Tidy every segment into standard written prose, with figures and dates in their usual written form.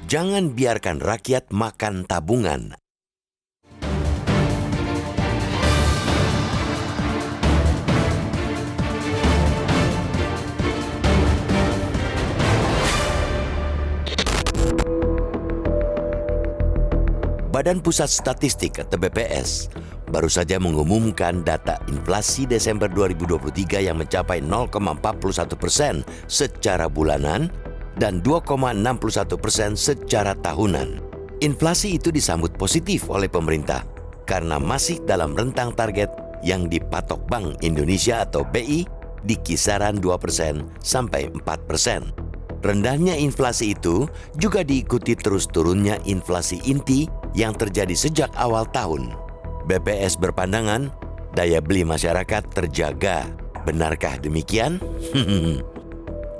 Jangan biarkan rakyat makan tabungan. Badan Pusat Statistik atau BPS baru saja mengumumkan data inflasi Desember 2023 yang mencapai 0,41% secara bulanan dan 2,61% secara tahunan. Inflasi itu disambut positif oleh pemerintah karena masih dalam rentang target yang dipatok Bank Indonesia atau BI di kisaran 2% sampai 4%. Rendahnya inflasi itu juga diikuti terus turunnya inflasi inti yang terjadi sejak awal tahun. BPS berpandangan daya beli masyarakat terjaga. Benarkah demikian?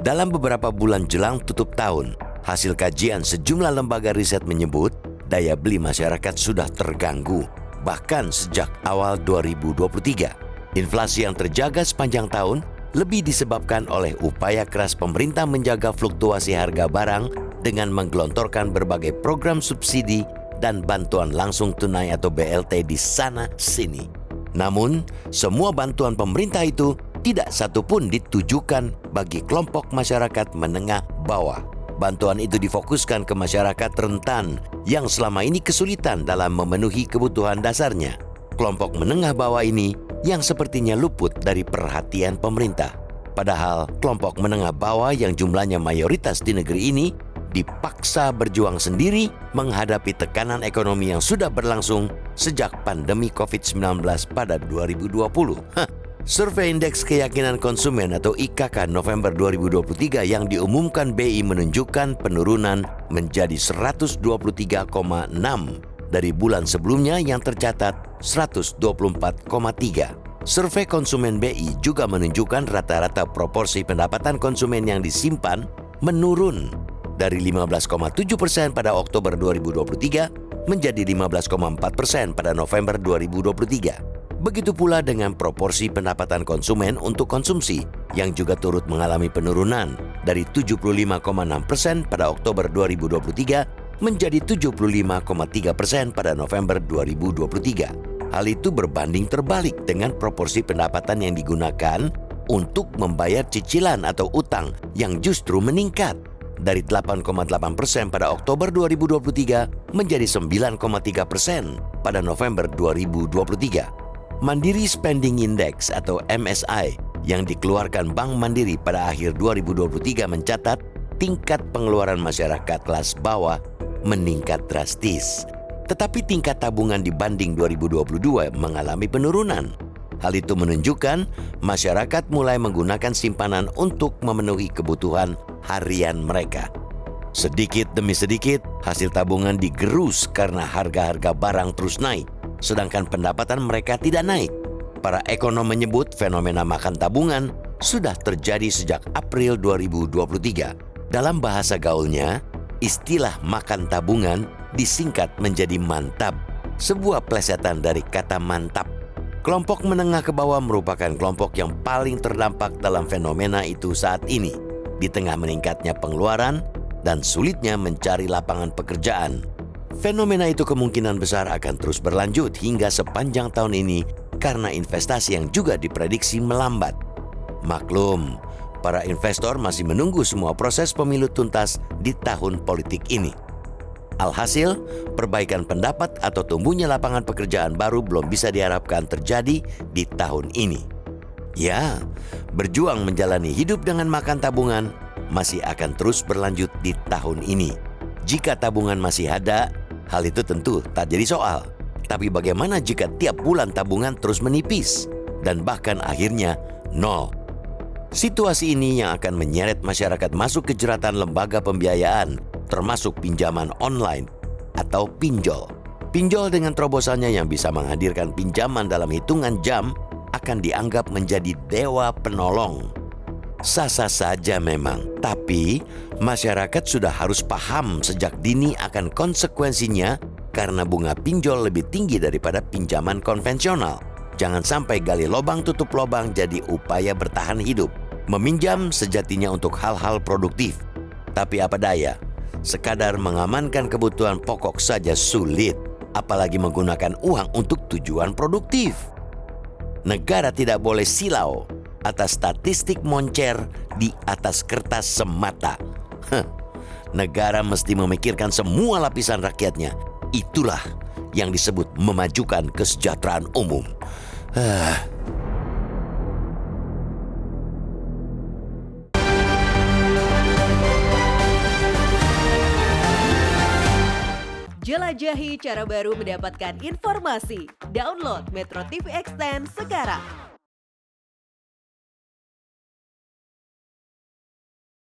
Dalam beberapa bulan jelang tutup tahun, hasil kajian sejumlah lembaga riset menyebut daya beli masyarakat sudah terganggu, bahkan sejak awal 2023. Inflasi yang terjaga sepanjang tahun lebih disebabkan oleh upaya keras pemerintah menjaga fluktuasi harga barang dengan menggelontorkan berbagai program subsidi dan bantuan langsung tunai atau BLT di sana-sini. Namun, semua bantuan pemerintah itu tidak satu pun ditujukan bagi kelompok masyarakat menengah bawah. Bantuan itu difokuskan ke masyarakat rentan yang selama ini kesulitan dalam memenuhi kebutuhan dasarnya. Kelompok menengah bawah ini yang sepertinya luput dari perhatian pemerintah. Padahal kelompok menengah bawah yang jumlahnya mayoritas di negeri ini dipaksa berjuang sendiri menghadapi tekanan ekonomi yang sudah berlangsung sejak pandemi COVID-19 pada 2020. Survei Indeks Keyakinan Konsumen atau IKK November 2023 yang diumumkan BI menunjukkan penurunan menjadi 123,6 dari bulan sebelumnya yang tercatat 124,3. Survei konsumen BI juga menunjukkan rata-rata proporsi pendapatan konsumen yang disimpan menurun dari 15,7% pada Oktober 2023 menjadi 15,4% pada November 2023. Begitu pula dengan proporsi pendapatan konsumen untuk konsumsi yang juga turut mengalami penurunan dari 75,6% pada Oktober 2023 menjadi 75,3% pada November 2023. Hal itu berbanding terbalik dengan proporsi pendapatan yang digunakan untuk membayar cicilan atau utang yang justru meningkat dari 8,8% pada Oktober 2023 menjadi 9,3% pada November 2023. Mandiri Spending Index atau MSI yang dikeluarkan Bank Mandiri pada akhir 2023 mencatat tingkat pengeluaran masyarakat kelas bawah meningkat drastis. Tetapi tingkat tabungan dibanding 2022 mengalami penurunan. Hal itu menunjukkan masyarakat mulai menggunakan simpanan untuk memenuhi kebutuhan harian mereka. Sedikit demi sedikit, hasil tabungan digerus karena harga-harga barang terus naik, sedangkan pendapatan mereka tidak naik. Para ekonom menyebut fenomena makan tabungan sudah terjadi sejak April 2023. Dalam bahasa gaulnya, istilah makan tabungan disingkat menjadi mantap, sebuah plesetan dari kata mantap. Kelompok menengah ke bawah merupakan kelompok yang paling terdampak dalam fenomena itu saat ini, di tengah meningkatnya pengeluaran dan sulitnya mencari lapangan pekerjaan. Fenomena itu kemungkinan besar akan terus berlanjut hingga sepanjang tahun ini karena investasi yang juga diprediksi melambat. Maklum, para investor masih menunggu semua proses pemilu tuntas di tahun politik ini. Alhasil, perbaikan pendapat atau tumbuhnya lapangan pekerjaan baru belum bisa diharapkan terjadi di tahun ini. Ya, berjuang menjalani hidup dengan makan tabungan masih akan terus berlanjut di tahun ini. Jika tabungan masih ada, hal itu tentu tak jadi soal. Tapi bagaimana jika tiap bulan tabungan terus menipis dan bahkan akhirnya nol? Situasi ini yang akan menyeret masyarakat masuk ke jeratan lembaga pembiayaan, termasuk pinjaman online atau pinjol. Pinjol dengan terobosannya yang bisa menghadirkan pinjaman dalam hitungan jam akan dianggap menjadi dewa penolong. Sah-sah saja memang, tapi masyarakat sudah harus paham sejak dini akan konsekuensinya karena bunga pinjol lebih tinggi daripada pinjaman konvensional. Jangan sampai gali lobang tutup lobang jadi upaya bertahan hidup. Meminjam sejatinya untuk hal-hal produktif. Tapi apa daya, Sekadar mengamankan kebutuhan pokok saja sulit, apalagi menggunakan uang untuk tujuan produktif. Negara tidak boleh silau atas statistik moncer di atas kertas semata. Negara mesti memikirkan semua lapisan rakyatnya. Itulah yang disebut memajukan kesejahteraan umum. Jelajahi cara baru mendapatkan informasi. Download Metro TV Extend sekarang.